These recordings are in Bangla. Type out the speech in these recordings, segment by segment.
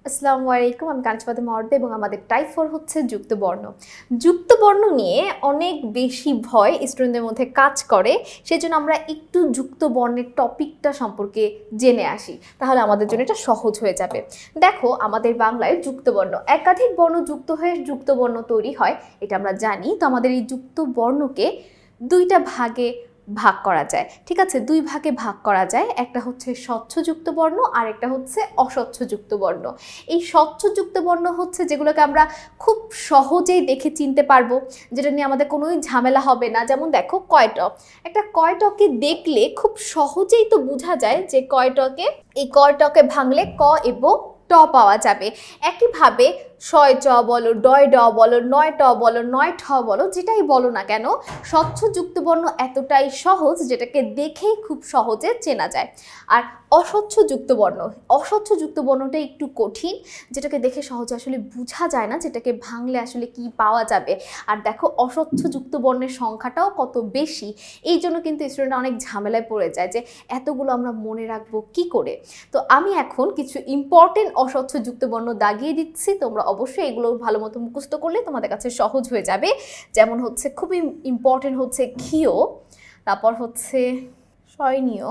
আসসালামু আলাইকুম, আমি কাঞ্চপাতে মর্দে এবং আমাদের টাইপ 4 হচ্ছে যুক্ত বর্ণ। যুক্ত বর্ণ নিয়ে অনেক বেশি ভয় স্টুডেন্টদের মধ্যে কাজ করে, সেজন্য আমরা একটু যুক্ত বর্ণের টপিকটা সম্পর্কে জেনে আসি, তাহলে আমাদের জন্য এটা সহজ হয়ে যাবে। দেখো, আমাদের বাংলায় যুক্ত বর্ণ, একাধিক বর্ণ যুক্ত হয়ে যুক্ত বর্ণ তৈরি হয়, এটা আমরা জানি। তো আমাদের এই যুক্ত বর্ণকে দুইটা ভাগে ভাগ করা যায়, ঠিক আছে? দুই ভাগে ভাগ করা যায়, একটা হচ্ছে স্বচ্ছযুক্ত বর্ণ আর একটা হচ্ছে অস্বচ্ছযুক্ত বর্ণ। এই স্বচ্ছযুক্ত বর্ণ হচ্ছে যেগুলোকে আমরা খুব সহজেই দেখে চিনতে পারবো, যেটা নিয়ে আমাদের কোনোই ঝামেলা হবে না। যেমন দেখো, কয়টক, একটা কয়টকে দেখলে খুব সহজেই তো বোঝা যায় যে কয়টকে, এই কয়টকে ভাঙলে ক এবং ট পাওয়া যাবে। একইভাবে শয় চ বলো, ডয় ড বলো, নয় ট বলো, নয় ঠ বলো, যেটাই বলো না কেন, স্বচ্ছ যুক্ত বর্ণ এতটাই সহজ যেটাকে দেখেই খুব সহজে চেনা যায়। আর অস্বচ্ছ যুক্ত বর্ণ, অস্বচ্ছ যুক্ত বর্ণটা একটু কঠিন, যেটাকে দেখে সহজে আসলে বোঝা যায় না, যেটাকে ভাঙলে আসলে কি পাওয়া যাবে। আর দেখো, অস্বচ্ছ যুক্ত বর্ণের সংখ্যাটাও কত বেশি, এই জন্য কিন্তু স্টুডেন্টরা অনেক ঝামেলায় পড়ে যায় যে এতগুলো আমরা মনে রাখবো কি করে। তো আমি এখন কিছু ইম্পর্টেন্ট অস্বচ্ছ যুক্ত বর্ণ দাগিয়ে দিচ্ছি, তোমরা অবশ্যই এগুলো ভালো মতো মুখস্থ করলে তোমাদের কাছে সহজ হয়ে যাবে। যেমন হচ্ছে খুবই ইম্পর্টেন্ট হচ্ছে ক্ষীয়, তারপর হচ্ছে শয়নীয়।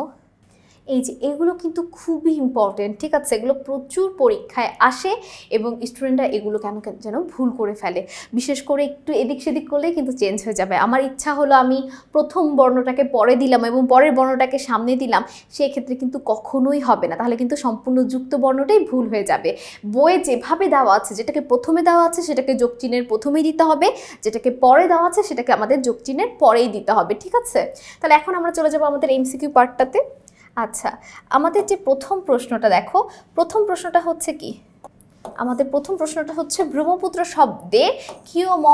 এই যে এগুলো কিন্তু খুবই ইম্পর্টেন্ট, ঠিক আছে? এগুলো প্রচুর পরীক্ষায় আসে এবং স্টুডেন্টরা এগুলো কেন যেন ভুল করে ফেলে, বিশেষ করে একটু এদিক সেদিক করলে কিন্তু চেঞ্জ হয়ে যাবে। আমার ইচ্ছা হলো আমি প্রথম বর্ণটাকে পরে দিলাম এবং পরের বর্ণটাকে সামনে দিলাম, সেক্ষেত্রে কিন্তু কখনোই হবে না, তাহলে কিন্তু সম্পূর্ণ যুক্ত বর্ণটাই ভুল হয়ে যাবে। বইয়ে যেভাবে দেওয়া আছে, যেটাকে প্রথমে দেওয়া আছে সেটাকে যোগচিহ্নের প্রথমেই দিতে হবে, যেটাকে পরে দেওয়া আছে সেটাকে আমাদের যোগচিহ্নের পরেই দিতে হবে, ঠিক আছে? তাহলে এখন আমরা চলে যাবো আমাদের এমসিকিউ পার্টটাতে। আচ্ছা, আমাদের যে প্রথম প্রশ্নটা দেখো, প্রথম প্রশ্নটা হচ্ছে কি, আমাদের প্রথম প্রশ্নটা হচ্ছে ব্রহ্মপুত্র শব্দে ক্ষীয় ম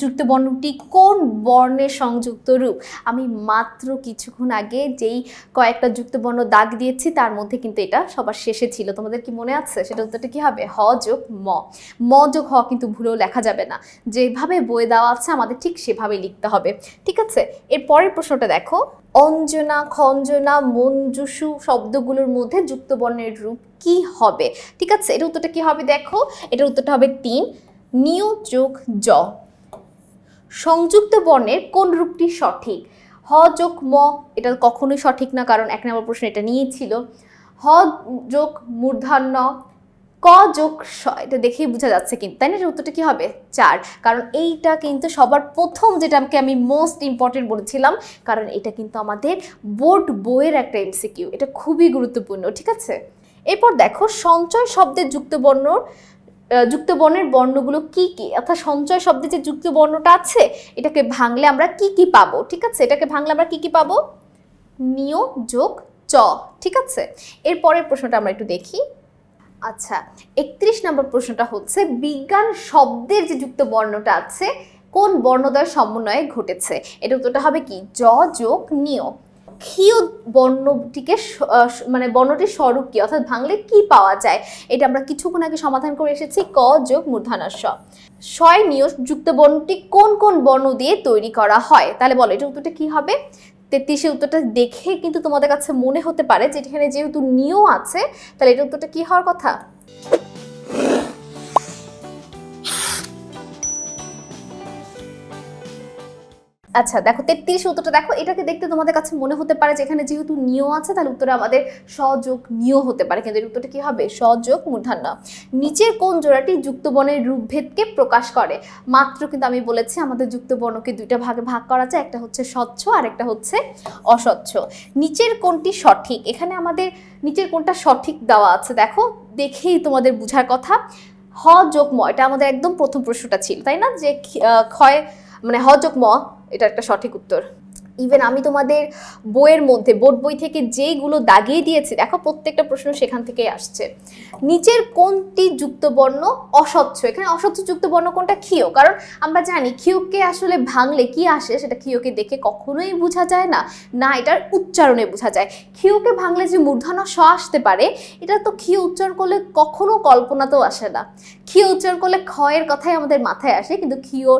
যুক্ত বর্ণটি কোন বর্ণের সংযুক্ত রূপ? আমি মাত্র কিছুক্ষণ আগে যেই কয়েকটা যুক্ত বর্ণ দাগ দিয়েছি তার মধ্যে কিন্তু এটা সবার শেষে ছিল, তোমাদের কি মনে আছে? সেটা উত্তরটা কি হবে? হ যোগ ম। ম যোগ হ কিন্তু ভুলেও লেখা যাবে না, যেভাবে বইয়ে দেওয়া আছে আমাদের ঠিক সেভাবেই লিখতে হবে, ঠিক আছে? এর পরের প্রশ্নটা দেখো, অঞ্জনা, খঞ্জনা, মঞ্জুষু শব্দগুলোর মধ্যে যুক্ত বর্ণের রূপ কি হবে? ঠিক আছে, এর উত্তরটা কি হবে? দেখো, এটার উত্তরটা হবে 3, নিয় যোগ জ। সংযুক্ত বর্ণের কোন রূপটি সঠিক? হ যোগ ম, এটা কখনোই সঠিক না, কারণ 1 নম্বর প্রশ্ন এটা নিয়েই ছিল। হ যোগ মূর্ধন্য, ক যোগ স, এটা দেখেই বোঝা যাচ্ছে কিন্তু, তাই না? এর উত্তরটা কি হবে? 4, কারণ এইটা কিন্তু সবার প্রথম, যেটাকে আমি মোস্ট ইম্পর্টেন্ট বলেছিলাম, কারণ এটা কিন্তু আমাদের বোর্ড বইয়ের একটা এমসিকিউ, এটা খুবই গুরুত্বপূর্ণ, ঠিক আছে? এরপর দেখো, সঞ্চয় শব্দের যুক্ত বর্ণের বর্ণগুলো কি কি, অর্থাৎ সঞ্চয় শব্দে যে যুক্ত বর্ণটা আছে এটাকে ভাঙলে আমরা কি কি পাবো? ঠিক আছে, এটাকে ভাঙলে আমরা কি কি পাবো? নিয় যোগ চ, ঠিক আছে? এরপরের প্রশ্নটা আমরা একটু দেখি। আচ্ছা, 31 নম্বর প্রশ্নটা হচ্ছে বিজ্ঞান শব্দের যে যুক্ত বর্ণটা আছে কোন বর্ণদ্বয়ের সমন্বয়ে ঘটেছে? এটা উত্তরটা হবে কি? জ যোগ নিয়। ক্ষীয় বর্ণটিকে মানে বর্ণটির স্বরূপ কি, অর্থাৎ ভাঙলে কি পাওয়া যায়? এটা আমরা কিছুক্ষণ আগে সমাধান করে এসেছি, ক যোগ মূর্ধন্য ষ। শয়নীয় যুক্ত বর্ণটি কোন কোন বর্ণ দিয়ে তৈরি করা হয়? তাহলে বলো, এটা উত্তরটা কি হবে? 33 উত্তরটা দেখে কিন্তু তোমাদের কাছে মনে হতে পারে যে এখানে যেহেতু নিয় আছে, তাহলে এটা উত্তরটা কি হওয়ার কথা? আচ্ছা দেখো, 33 উত্তরটা দেখো, এটাকে দেখতে তোমাদের কাছে মনে হতে পারে যে এখানে যেহেতু নিয় আছে তাহলে উত্তরে আমাদের সযোগ নিয় হতে পারে, কিন্তু এর উত্তরটা কি হবে? সযোগ মূর্ধন্য। নিচের কোন জোড়াটি যুক্ত বর্ণের রূপভেদকে প্রকাশ করে? মাত্র কিন্তু আমি বলেছি আমাদের যুক্ত বর্ণকে দুইটা ভাগে ভাগ করা যায়, একটা হচ্ছে স্বচ্ছ আর একটা হচ্ছে অস্বচ্ছ। নিচের কোনটি সঠিক? এখানে আমাদের নিচের কোনটা সঠিক দেওয়া আছে দেখো, দেখেই তোমাদের বোঝার কথা। হ যোগ ম, এটা আমাদের একদম প্রথম প্রশ্নটা ছিল, তাই না? যে ক্ষয় মানে হ যোগ ম, এটা একটা সঠিক উত্তর। ইভেন আমি তোমাদের বইয়ের মধ্যে, বোর্ড বই থেকে যেইগুলো দাগিয়ে দিয়েছি দেখো, প্রত্যেকটা প্রশ্ন সেখান থেকেই আসছে। নিচের কোনটি যুক্ত বর্ণ অস্বচ্ছ? এখানে অস্বচ্ছ যুক্ত বর্ণ কোনটা? ক্ষীয়, কারণ আমরা জানি ক্ষীয়কে আসলে ভাঙলে কি আসে, সেটা ক্ষীয়কে দেখে কখনোই বোঝা যায় না, না এটার উচ্চারণে বোঝা যায়। ক্ষীয়কে ভাঙলে যে মূর্ধন্য স আসতে পারে, এটা তো ক্ষীয় উচ্চারণ করলে কখনো কল্পনাতেও আসে না। ক্ষীয় উচ্চারণ করলে খ এর কথাই আমাদের মাথায় আসে, কিন্তু ক্ষীয়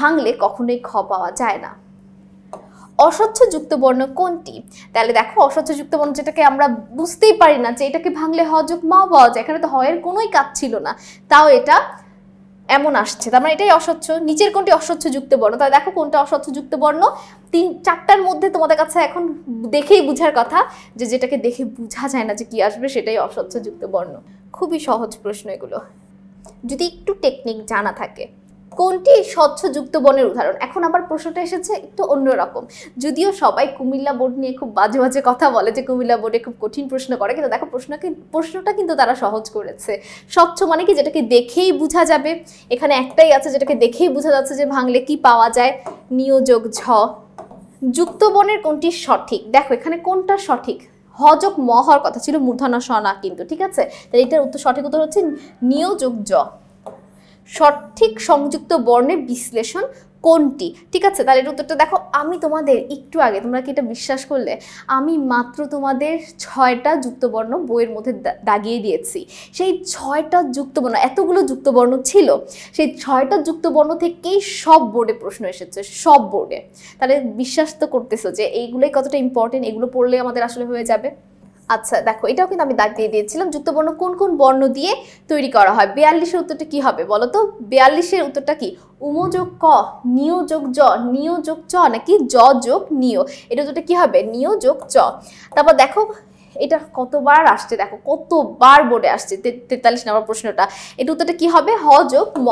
ভাঙলে কখনোই খ পাওয়া যায় না। অস্বচ্ছ যুক্ত বর্ণ কোনটি? তাহলে দেখো অস্বচ্ছ যুক্ত বর্ণ যেটাকে আমরা বুঝতেই পারি না যে এটাকে ভাঙলে হ যোগ ম পাওয়া যায়, এখানে তো হয়ের কোনোই কাজ ছিল না, তাও এটা এমন আসছে, তার মানে এটাই অস্বচ্ছ। নিচের কোনটি অস্বচ্ছ যুক্ত বর্ণ? তাহলে দেখো কোনটা অস্বচ্ছ যুক্ত বর্ণ, 3-4টার মধ্যে তোমাদের কাছে এখন দেখেই বুঝার কথা যে যেটাকে দেখে বোঝা যায় না যে কি আসবে সেটাই অস্বচ্ছ যুক্ত বর্ণ। খুবই সহজ প্রশ্ন এগুলো, যদি একটু টেকনিক জানা থাকে। কোনটি স্বচ্ছ যুক্ত বর্ণের উদাহরণ? এখন আবার প্রশ্নটা এসেছে একটু অন্যরকম, যদিও সবাই কুমিল্লা বোর্ড নিয়ে খুব বাজে বাজে কথা বলে যে কুমিল্লা বোর্ডে খুব কঠিন প্রশ্ন করে, কিন্তু দেখো প্রশ্নটা কিন্তু তারা সহজ করেছে। স্বচ্ছ মানে কি, যেটাকে দেখেই বোঝা যাবে। এখানে একটাই আছে যেটাকে দেখেই বোঝা যাচ্ছে যে ভাঙলে কি পাওয়া যায়, নিয় যোগ ঝ। যুক্ত বর্ণের কোনটি সঠিক? দেখো এখানে কোনটা সঠিক, হ যোগ ম হওয়ার কথা ছিল, মূর্ধন্য ষ না কিন্তু, ঠিক আছে? তাহলে এটার সঠিক উত্তর হচ্ছে নিয় যোগ জ। সঠিক সংযুক্ত বর্ণের বিশ্লেষণ কোনটি? ঠিক আছে, তাহলে এর উত্তরটা দেখো, আমি তোমাদের একটু আগে, তোমরা কি এটা বিশ্বাস করলে, আমি মাত্র তোমাদের 6টা যুক্তবর্ণ বইয়ের মধ্যে দাগিয়ে দিয়েছি। সেই 6টা যুক্তবর্ণ, এতগুলো যুক্তবর্ণ ছিল, সেই 6টা যুক্তবর্ণ থেকেই সব বোর্ডে প্রশ্ন এসেছে, সব বোর্ডে। তাহলে বিশ্বাস তো করতেছো যে এইগুলোই কতটা ইম্পর্টেন্ট, এগুলো পড়লে আমাদের আসলে হয়ে যাবে। আচ্ছা দেখো, এটাও কিন্তু আমি দাগ দিয়ে দিয়েছিলাম, যুক্তবর্ণ কোন কোন বর্ণ দিয়ে তৈরি করা হয়। 42-এর উত্তরটা কি হবে বলো তো? 42-এর উত্তরটা কি? উম যোগ ক, নিয় যোগ জ, নিয় যোগ চ, নাকি জ যোগ নিয়? এটা উত্তরটা কি হবে? নিয় যোগ চ। তারপর দেখো এটা কতবার আসছে, দেখো কতবার বোর্ডে আসছে, 43 নম্বর প্রশ্নটা। এটা উত্তরটা কি হবে? হ যোগ ম।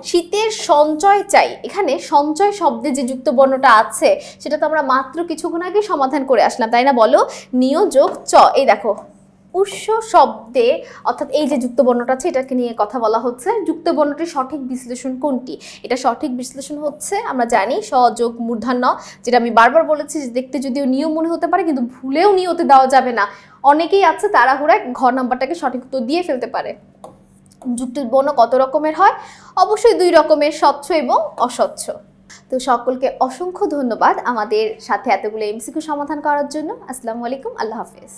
শীতের সঞ্চয় চাই, এখানে সঞ্চয় শব্দে যে যুক্ত বর্ণটা আছে সেটা তো আমরা মাত্র কিছুক্ষণ আগে সমাধান করে আসলাম, তাই না বলো? নিয় যোগ চ। এই দেখো উৎস শব্দে, অর্থাৎ এই যে যুক্ত বর্ণটা আছে এটাকে নিয়ে কথা বলা হচ্ছে। যুক্ত বর্ণটির সঠিক বিশ্লেষণ কোনটি? এটা সঠিক বিশ্লেষণ হচ্ছে, আমরা জানি স যোগ মূর্ধন্য, যেটা আমি বারবার বলেছি যে দেখতে যদিও নিয়ম মনে হতে পারে কিন্তু ভুলেও নিয়তে দেওয়া যাবে না। অনেকেই আছে তাড়াহুড়ায় ঘ নাম্বারটাকে সঠিক উত্তর দিয়ে ফেলতে পারে। যুক্ত বর্ণ কত রকমের হয়? অবশ্যই 2 রকমের, স্বচ্ছ এবং অস্বচ্ছ। তো সকলকে অসংখ্য ধন্যবাদ আমাদের সাথে এতগুলো এমসিকিউ সমাধান করার জন্য। আসসালামু আলাইকুম, আল্লাহ হাফেজ।